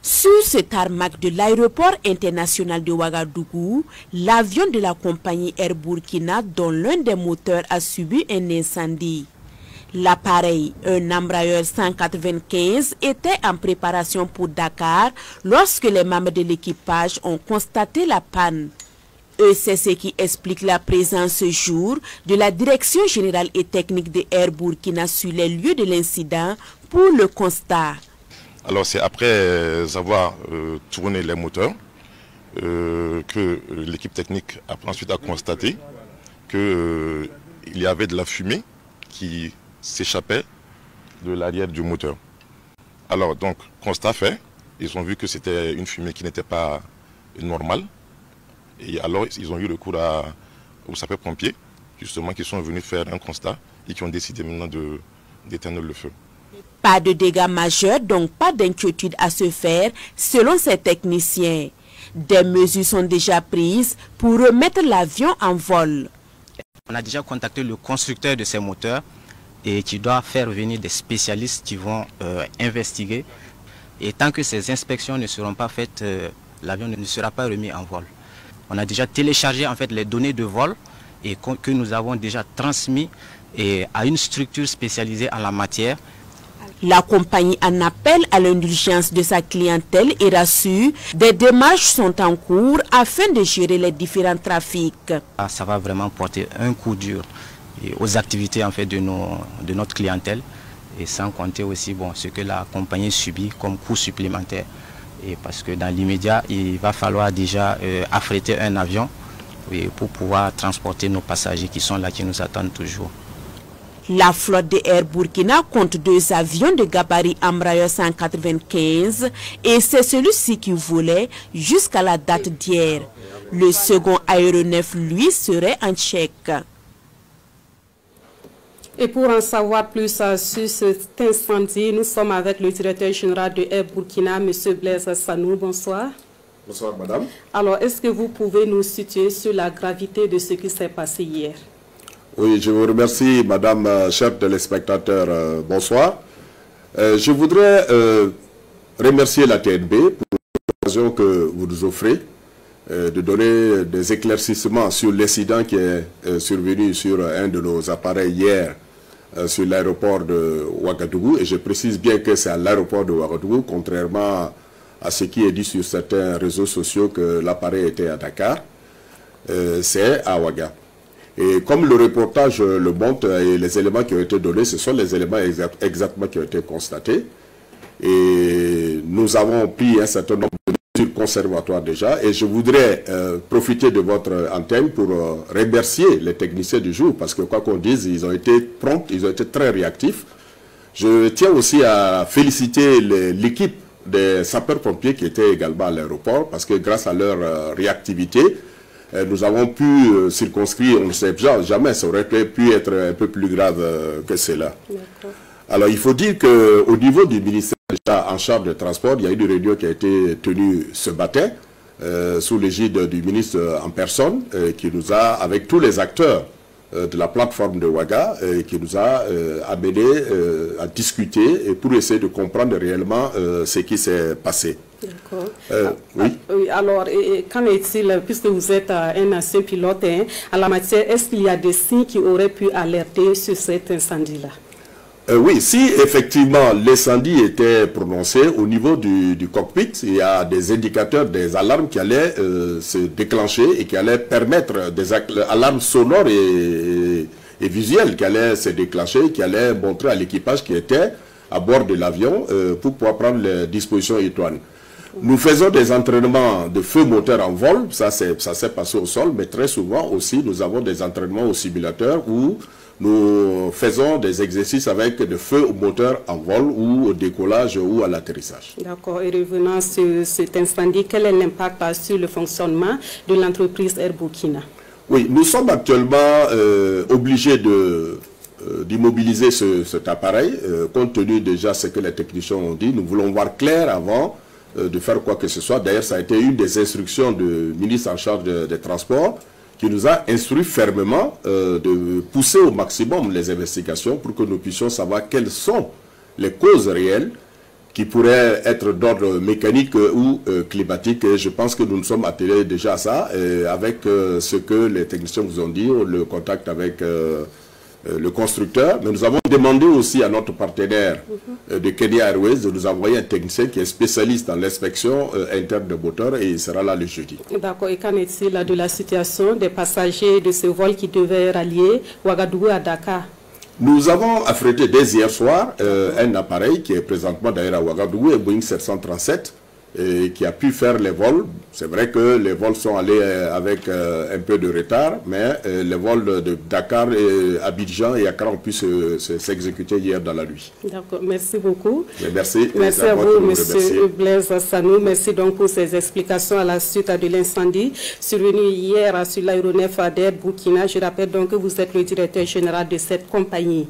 Sur ce tarmac de l'aéroport international de Ouagadougou, l'avion de la compagnie Air Burkina, dont l'un des moteurs a subi un incendie. L'appareil, un Embraer 195, était en préparation pour Dakar lorsque les membres de l'équipage ont constaté la panne. C'est ce qui explique la présence ce jour de la Direction générale et technique de Air Burkina sur les lieux de l'incident pour le constat. Alors c'est après avoir tourné les moteurs que l'équipe technique a ensuite constaté qu'il y avait de la fumée qui s'échappait de l'arrière du moteur. Alors donc constat fait, ils ont vu que c'était une fumée qui n'était pas normale. Et alors, ils ont eu recours aux sapeurs-pompiers, justement, qui sont venus faire un constat et qui ont décidé maintenant d'éteindre le feu. Pas de dégâts majeurs, donc pas d'inquiétude à se faire, selon ces techniciens. Des mesures sont déjà prises pour remettre l'avion en vol. On a déjà contacté le constructeur de ces moteurs et qui doit faire venir des spécialistes qui vont investiguer. Et tant que ces inspections ne seront pas faites, l'avion ne sera pas remis en vol. On a déjà téléchargé en fait les données de vol et que nous avons déjà transmis à une structure spécialisée en la matière. La compagnie en appelle à l'indulgence de sa clientèle et rassure, des démarches sont en cours afin de gérer les différents trafics. Ça va vraiment porter un coup dur aux activités en fait de notre clientèle et sans compter aussi ce que la compagnie subit comme coût supplémentaire. Et parce que dans l'immédiat, il va falloir déjà affréter un avion pour pouvoir transporter nos passagers qui sont là, qui nous attendent toujours. La flotte de Air Burkina compte 2 avions de gabarit Embraer 195 et c'est celui-ci qui volait jusqu'à la date d'hier. Le second aéronef, lui, serait en Tchèque. Et pour en savoir plus sur cet incendie, nous sommes avec le directeur général de Air Burkina, M. Blaise Sanou. Bonsoir. Bonsoir, madame. Alors, est-ce que vous pouvez nous situer sur la gravité de ce qui s'est passé hier? Oui, je vous remercie, madame, chers téléspectateurs. Bonsoir. Je voudrais remercier la TNB pour l'occasion que vous nous offrez de donner des éclaircissements sur l'incident qui est survenu sur un de nos appareils hier sur l'aéroport de Ouagadougou. Et je précise bien que c'est à l'aéroport de Ouagadougou, contrairement à ce qui est dit sur certains réseaux sociaux que l'appareil était à Dakar. C'est à Ouaga. Et comme le reportage le montre et les éléments qui ont été donnés, ce sont les éléments exactement qui ont été constatés. Et nous avons pris un certain nombre de mesures conservatoires déjà. Et je voudrais profiter de votre antenne pour remercier les techniciens du jour. Parce que quoi qu'on dise, ils ont été prompts, ils ont été très réactifs. Je tiens aussi à féliciter l'équipe des sapeurs-pompiers qui étaient également à l'aéroport. Parce que grâce à leur réactivité, nous avons pu circonscrire, on ne sait jamais, ça aurait pu être un peu plus grave que cela. Alors il faut dire qu'au niveau du ministère déjà en charge de transport, il y a eu une réunion qui a été tenue ce matin sous l'égide du ministre en personne qui nous a, avec tous les acteurs de la plateforme de Ouaga, qui nous a amené à discuter et pour essayer de comprendre réellement ce qui s'est passé. D'accord. Oui. Alors, qu'en est-il, puisque vous êtes un ancien pilote, en la matière, est-ce qu'il y a des signes qui auraient pu alerter sur cet incendie-là? Oui, si effectivement l'incendie était prononcé au niveau du cockpit, il y a des indicateurs, des alarmes qui allaient se déclencher et qui allaient permettre des alarmes sonores et visuelles qui allaient se déclencher, qui allaient montrer à l'équipage qui était à bord de l'avion pour pouvoir prendre les dispositions idoines. Nous faisons des entraînements de feu moteur en vol, ça s'est passé au sol, mais très souvent aussi nous avons des entraînements au simulateur où nous faisons des exercices avec de feux moteur en vol ou au décollage ou à l'atterrissage. D'accord. Et revenant sur cet incendie, quel est l'impact sur le fonctionnement de l'entreprise Air Burkina? Oui, nous sommes actuellement obligés d'immobiliser cet appareil, compte tenu déjà ce que les techniciens ont dit. Nous voulons voir clair avant de faire quoi que ce soit. D'ailleurs, ça a été une des instructions du ministre en charge des Transports qui nous a instruit fermement de pousser au maximum les investigations pour que nous puissions savoir quelles sont les causes réelles qui pourraient être d'ordre mécanique ou climatique. Et je pense que nous nous sommes attelés déjà à ça, avec ce que les techniciens vous ont dit, le contact avec le constructeur. Mais nous avons demandé aussi à notre partenaire de Kenya Airways de nous envoyer un technicien qui est spécialiste dans l'inspection interne de moteurs, et il sera là le jeudi. D'accord. Et qu'en est-il de la situation des passagers de ce vol qui devait rallier Ouagadougou à Dakar? Nous avons affrété dès hier soir un appareil qui est présentement d'ailleurs à Ouagadougou, un Boeing 737, qui a pu faire les vols. C'est vrai que les vols sont allés avec un peu de retard, mais les vols de Dakar, Abidjan et Accra ont pu s'exécuter hier dans la nuit. D'accord, merci beaucoup. Et merci. Merci à vous, M. Blaise Sanou. Merci donc pour ces explications à la suite de l'incendie survenu hier sur l'aéronef d'Air Burkina. Je rappelle donc que vous êtes le directeur général de cette compagnie.